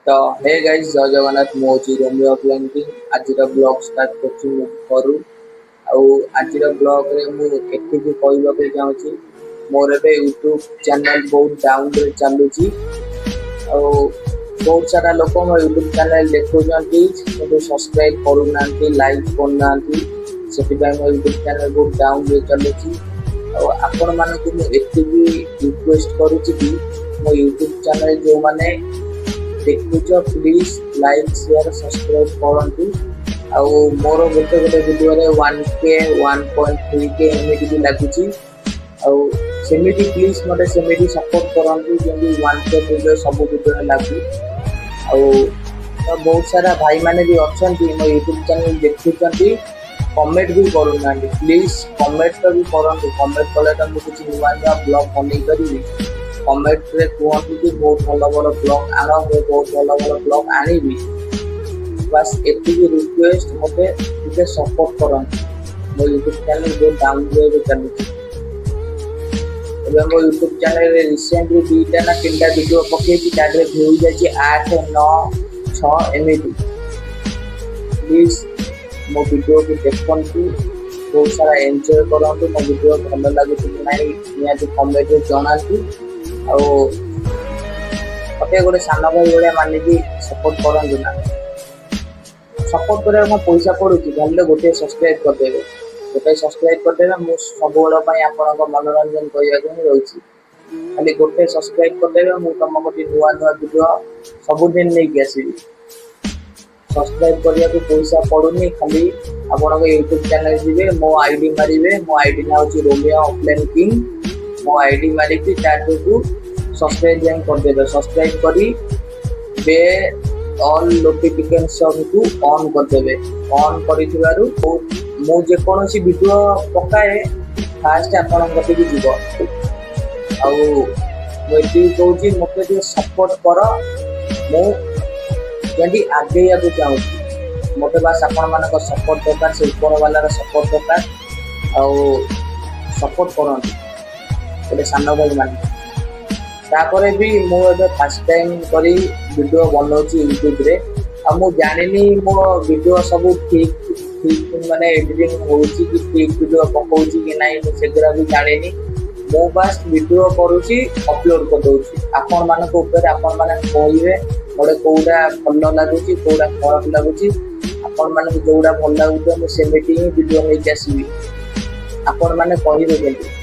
तो hey guys जय जगन्नाथ मो हूँ रोमियो प्लेंटिंग आज ब्लॉग स्टार्ट करूँ आज ब्लॉग रे मुझे कहवाक चाहूँगी मोर ए यूट्यूब चैनल बहुत डाउन रे चलुची बहुत सारा लोक मो यूट्यूब चैनल देखुं सब्सक्राइब करूना लाइक करना से मो यूट्यूब चैनल बहुत डाउन रे चलुची आपण मानक मुझे रिक्वेस्ट करुच्ची कि मो यूट्यूब चैनल जो मैंने देखुच प्लीज लाइक शेयर सब्सक्राइब करंतु मोर गोटे गोटे वीडियो रे 1K 1.3K एमटी भी लगुची सेमिटी प्लीज मते सेमिटी सपोर्ट करंतु जेंदी 1K वीडियो सब वीडियो रे लागु तो बहुत सारा भाई माने भी अछंती मो YouTube चैनल देखुचंती कमेंट भी करूना प्लीज कमेंट तो भी करंतु कमेंट कले तो मु कुछ नुवा नुवा ब्लॉग बनै करिवि कमेंट रे कहते कि बहुत भल भल ब्लॉग आण बहुत भल भल ब्लॉग आनी बस एति रिक्वेस्ट मते सपोर्ट कर मो यूट्यूब चैनल जो डाउन चलुची मो यूट्यूब चैनल रिसेंटली 2टा ना 3टा वीडियो पकई व्यू जाए 8 9 6 एमटी प्लीज मो वीडियो को देखु बहुत सारा एंजॉय करंतु मो वीडियो भल लगुच कि नहीं निहाती कमेंट रे जणातु मत गोटे सान भाई भाया मानिकी सपोर्ट करूँ ना सपोर्ट कर पैसा पड़ू भले गोटे सब्सक्राइब करदे गोटे सब्सक्राइब करदे मुझे सब आप मनोरंजन करने रही खाली गोटे सब्सक्राइब करदे मुझे तुम गोटे नुआ नुआ वीडियो सबुदिन नहीं आसवि सब्सक्राइब करने को पैसा पड़ूनी खाली आप यूट्यूब चैनल जी मो आईडी मारे मो आईडी ना हूँ रोमियो प्लेंटिंग मो आईडी मारिकी को सब्सक्राइब जाए करदे सब्सक्राइब करी बे ऑल नोटिफिकेशन को ऑन करदे ऑन कर मु जेकोसी वीडियो पकाए फास्ट आपण जीव आती कहूँ मत सपोर्ट कर मुझे आगे चाहूँगी मत बास आपण मान सपोर्ट दरकार से ऊपर वालार सपोर्ट दरकार सपोर्ट करते गोटे सान भाई मान भी मुझे फास्ट टाइम करी वीडियो बनाऊँगी यूट्यूब रे मु जानी मो वीडियो सब ठीक ठीक माने एडिटिंग होची कि ठीक वीडियो पकाउची कि नहीं सेगुरा भी जानी मु बास वीडियो करूची अपलोड कर दूची आपण मानक ऊपर आपण माने कहिबे मोरे कोउडा भल लागुची कोउडा खराब लागुची आपण मानक जोउडा भल लागुतो मु सेमिटी वीडियो लेके आसीबी आपण माने कहिबे केंती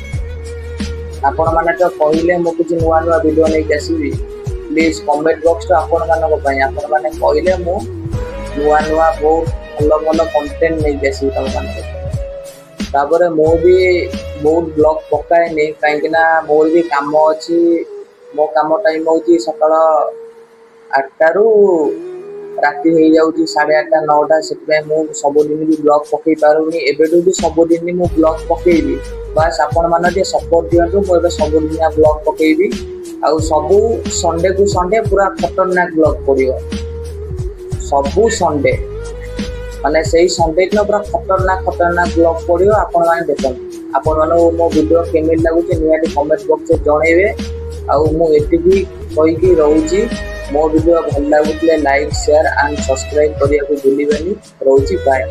आपण माने तो कहले मु कुछ नुआ नुआ वीडियो नहीं आसबि प्लीज कमेंट बॉक्स तो आपण माने कहले मु नुआ नुआ बहुत भल भल कंटेंट नहीं आसबि तम माने मो भी बहुत ब्लॉग पकाए नहीं कहीं मोर भी काम अच्छी मो काम टाइम होची सकाळ 8टा रु राति हो जाऊँगी 8:30 9टा से सबुदिन भी ब्लॉग पकई पारूनी एबेटू भी सबुदिन मु ब्लॉग पकईबी बस आपण मैंने सपोर्ट दिंतु मुझे सबुदिनिया ब्लॉग पकईबी आउ सबू संडे को संडे पूरा खतरनाक ब्लॉग पड़ो सबू संडे माने से संडे दिन पूरा खतरनाक ब्लॉग पड़ो आपण मैंने देखो आपण मानू मो वीडियो केमी लगुच निहाती कमेंट बॉक्स जणेबे आती कहीकि रोची मो वीडियो भल लगुले लाइक शेयर एंड सब्सक्राइब करने को भूलिबेनी रोची बाय।